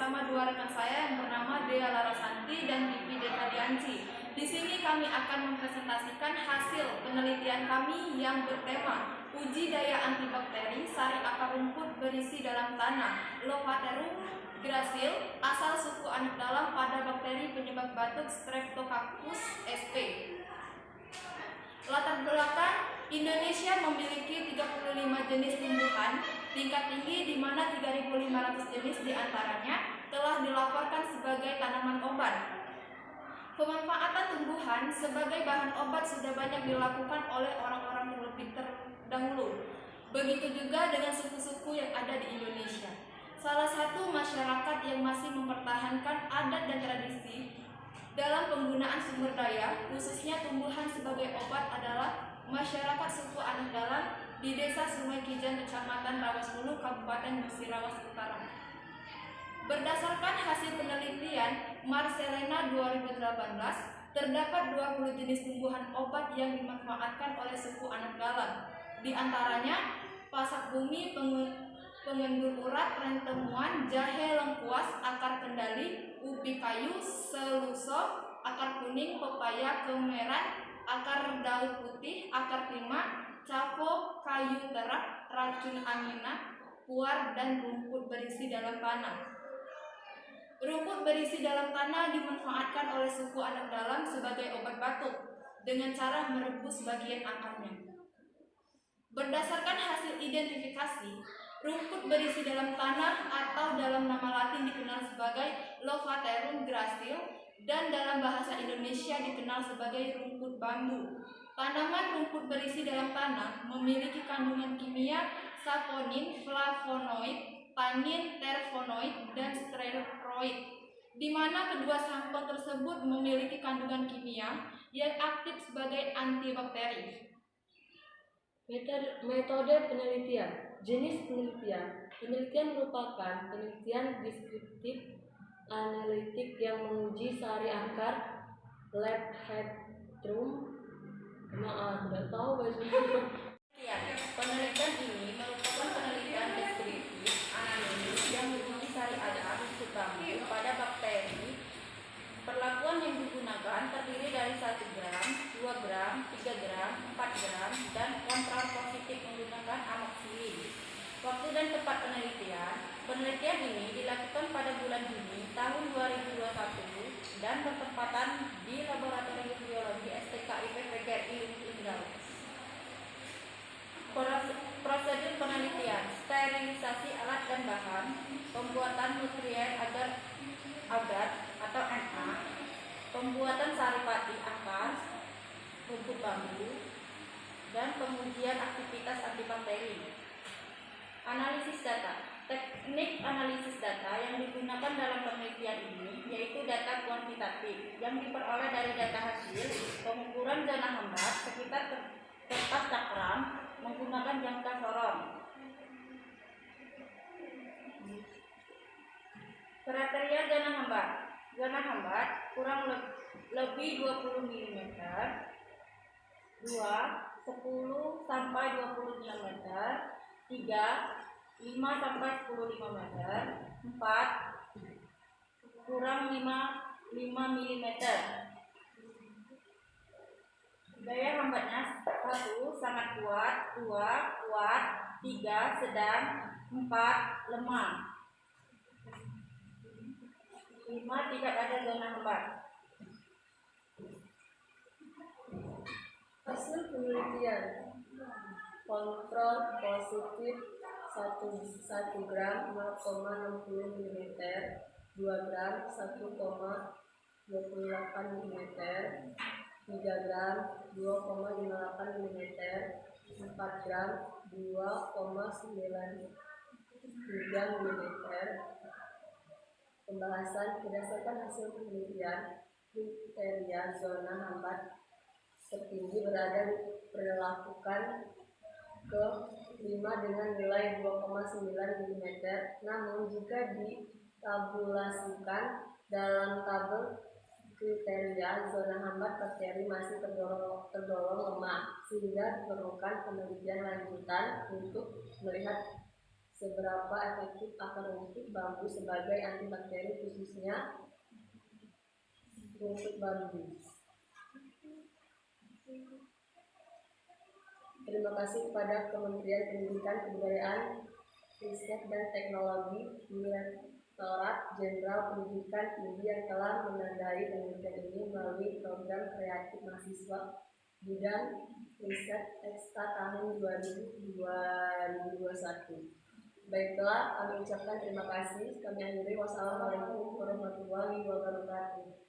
bersama dua rekan saya yang bernama Dea Larasanti dan Pipi Dekadianci. Di sini kami akan mempresentasikan hasil penelitian kami yang bertema uji daya antibakteri sari akar rumput berisi dalam tanah Lophaterum gracile asal suku anak dalam pada bakteri penyebab batuk Streptococcus sp. Latar belakang Indonesia memiliki 35 jenis tumbuhan tingkat tinggi di mana 3.500 jenis diantaranya telah dilaporkan sebagai tanaman obat. Pemanfaatan tumbuhan sebagai bahan obat sudah banyak dilakukan oleh orang-orang terlebih terdahulu. Begitu juga dengan suku-suku yang ada di Indonesia. Salah satu masyarakat yang masih mempertahankan adat dan tradisi dalam penggunaan sumber daya, khususnya tumbuhan sebagai obat adalah masyarakat suku anak dalam di Desa Sungai Kijan, Kecamatan Rawasulu, Kabupaten Musirawas Utara. Berdasarkan hasil penelitian Marcelena 2018, terdapat 20 jenis tumbuhan obat yang dimanfaatkan oleh suku anak dalam. Di antaranya pasak bumi, pengendur urat, rentemuan, jahe lengkuas, akar kendali, ubi kayu, seluso, akar kuning, pepaya, kemeran, akar daun putih, akar timah, cavo, kayu terak, racun amina, puar, dan rumput berisi dalam tanah. Rumput berisi dalam tanah dimanfaatkan oleh suku anak dalam sebagai obat batuk dengan cara merebus bagian akarnya. Berdasarkan hasil identifikasi, rumput berisi dalam tanah atau dalam nama latin dikenal sebagai Lophaterum gracile dan dalam bahasa Indonesia dikenal sebagai rumput bambu. Tanaman rumput berisi dalam tanah memiliki kandungan kimia saponin, flavonoid, tanin, terpenoid, dan steroid, di mana kedua sampel tersebut memiliki kandungan kimia yang aktif sebagai antibakteri. Metode penelitian. Jenis penelitian. Penelitian merupakan penelitian deskriptif analitik yang menguji sari akar Lephaerum. Tidak tahu bahasa. Penelitian ini merupakan penelitian deskriptif analitik yang menguji sari akar rumput bambu pada bakteri. Perlakuan yang digunakan terdiri dari 1 gram, 2 gram, 3 gram, 4 gram, dan kontrol positif menggunakan amoxicillin. Waktu dan tempat penelitian. Penelitian ini dilakukan pada bulan Juni tahun 2021 dan bertempatan di Laboratorium Biologi STKIP PGRI Linggau. Prosedur penelitian: sterilisasi alat dan bahan, pembuatan nutrien agar atau NA, pembuatan saripati akar rumput bambu, dan pengujian aktivitas antibakteri. Analisis data. Teknik analisis data yang digunakan dalam penelitian ini yaitu data kuantitatif yang diperoleh dari data hasil pengukuran zona hambat sekitar kertas cakram menggunakan jangka sorong. Kriteria zona hambat. Zona hambat kurang lebih 20 mm, 2 10 sampai 20 mm, 3 5 sampai 10 mm, 4 kurang 5 mm. Daya hambatnya 1 sangat kuat, 2 kuat, 3 sedang, 4 lemah, 5 tidak ada zona hambat. Hasil penelitian. Kontrol positif 1 gram 0,60 mm, 2 gram 1,28 mm, 3 gram 2,58 mm, 4 gram 2,93 mm. Pembahasan. Berdasarkan hasil penelitian, kriteria zona hambat tertinggi berada diperlakukan ke 5 dengan nilai 2,9 mm. Namun jika ditabulasikan dalam tabel kriteria, zona hambat bakteri masih tergolong lemah, sehingga diperlukan penelitian lanjutan untuk melihat seberapa efektif akan rumput bambu sebagai antibakteri khususnya rumput bambu. Terima kasih kepada Kementerian Pendidikan, Kebudayaan, Riset dan Teknologi, Direktorat Jenderal Pendidikan Tinggi yang telah menandai penelitian ini melalui program kreatif mahasiswa bidang riset eksta tahun 2021. Baiklah, kami ucapkan terima kasih. Kami akhiri. Wassalamualaikum warahmatullahi wabarakatuh.